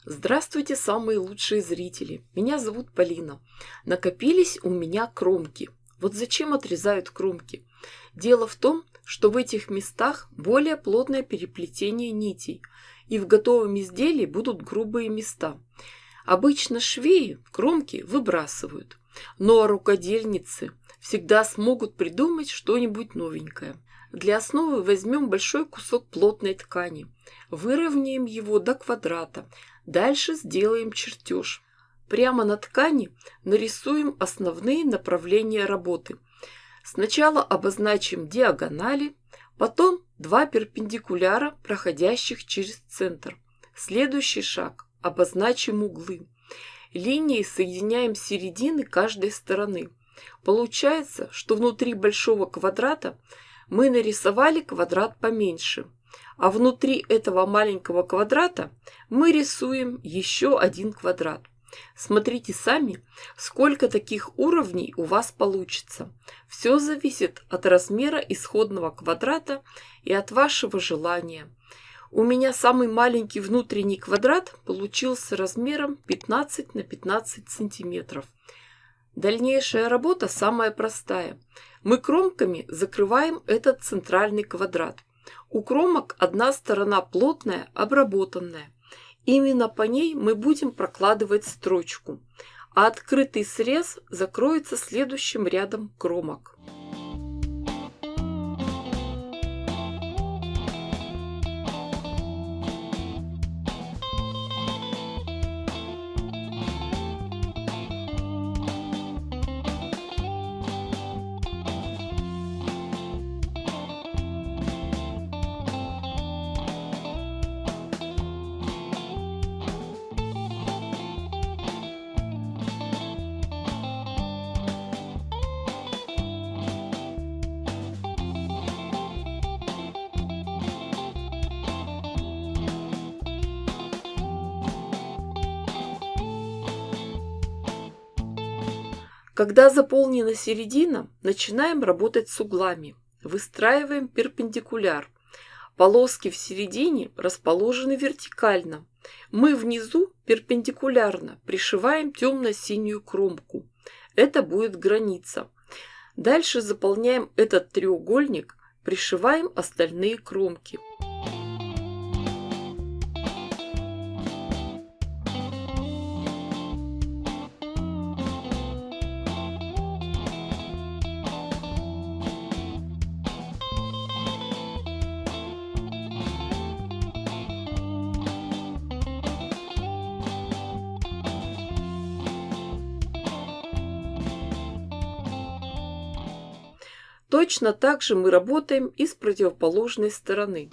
Здравствуйте, самые лучшие зрители! Меня зовут Полина. Накопились у меня кромки. Вот зачем отрезают кромки? Дело в том, что в этих местах более плотное переплетение нитей, и в готовом изделии будут грубые места. Обычно швеи кромки выбрасывают, но рукодельницы всегда смогут придумать что-нибудь новенькое. Для основы возьмем большой кусок плотной ткани, выровняем его до квадрата, дальше сделаем чертеж. Прямо на ткани нарисуем основные направления работы. Сначала обозначим диагонали, потом два перпендикуляра, проходящих через центр. Следующий шаг – обозначим углы. Линией соединяем середины каждой стороны. Получается, что внутри большого квадрата мы нарисовали квадрат поменьше, а внутри этого маленького квадрата мы рисуем еще один квадрат. Смотрите сами, сколько таких уровней у вас получится. Все зависит от размера исходного квадрата и от вашего желания. У меня самый маленький внутренний квадрат получился размером 15 на 15 сантиметров. Дальнейшая работа самая простая. Мы кромками закрываем этот центральный квадрат. У кромок одна сторона плотная, обработанная. Именно по ней мы будем прокладывать строчку, а открытый срез закроется следующим рядом кромок. Когда заполнена середина, начинаем работать с углами. Выстраиваем перпендикуляр. Полоски в середине расположены вертикально. Мы внизу перпендикулярно пришиваем темно-синюю кромку. Это будет граница. Дальше заполняем этот треугольник, пришиваем остальные кромки. Точно так же мы работаем и с противоположной стороны.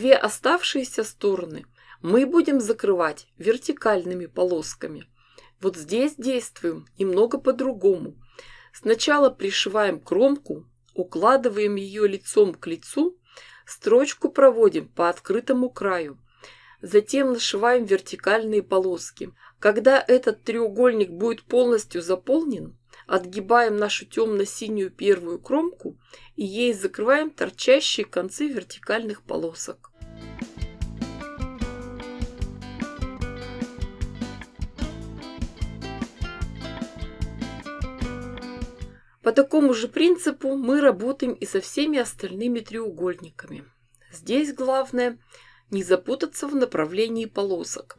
Две оставшиеся стороны мы будем закрывать вертикальными полосками. Вот здесь действуем немного по-другому. Сначала пришиваем кромку, укладываем ее лицом к лицу, строчку проводим по открытому краю. Затем нашиваем вертикальные полоски. Когда этот треугольник будет полностью заполнен, отгибаем нашу темно-синюю первую кромку и ей закрываем торчащие концы вертикальных полосок. По такому же принципу мы работаем и со всеми остальными треугольниками. Здесь главное не запутаться в направлении полосок.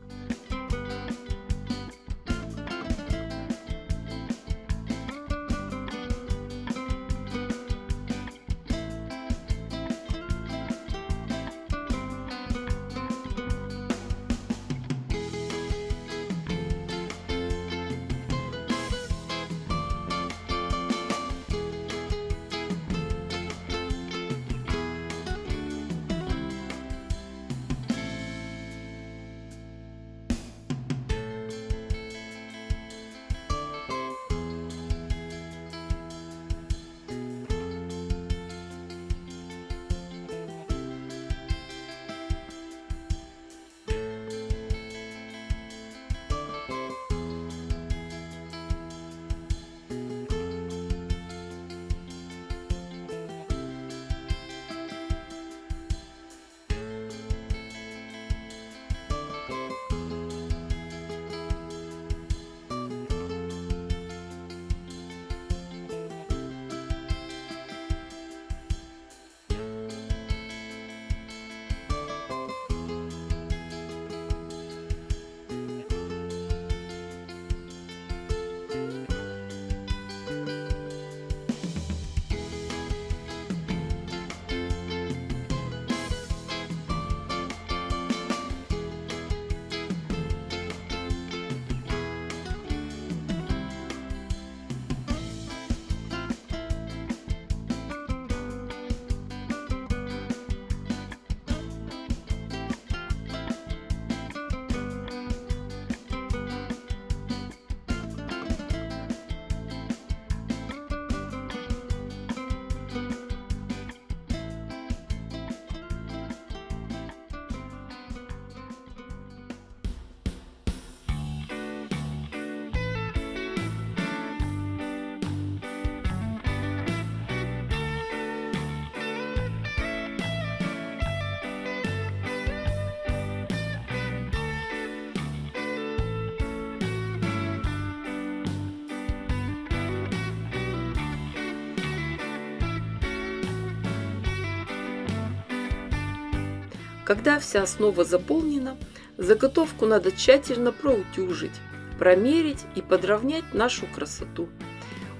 Когда вся основа заполнена, заготовку надо тщательно проутюжить, промерить и подровнять нашу красоту.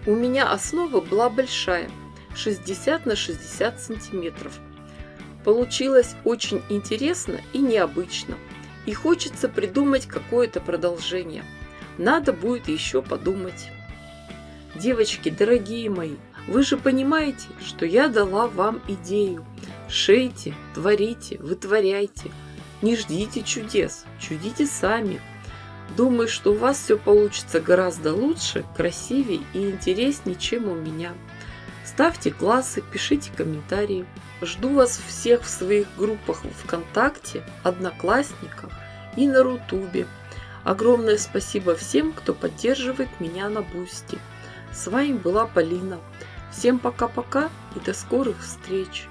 У меня основа была большая, 60 на 60 сантиметров. Получилось очень интересно и необычно, и хочется придумать какое-то продолжение. Надо будет еще подумать. Девочки, дорогие мои, вы же понимаете, что я дала вам идею. Шейте, творите, вытворяйте. Не ждите чудес, чудите сами. Думаю, что у вас все получится гораздо лучше, красивее и интереснее, чем у меня. Ставьте классы, пишите комментарии. Жду вас всех в своих группах ВКонтакте, Одноклассниках и на Рутубе. Огромное спасибо всем, кто поддерживает меня на Бусти. С вами была Полина. Всем пока-пока и до скорых встреч!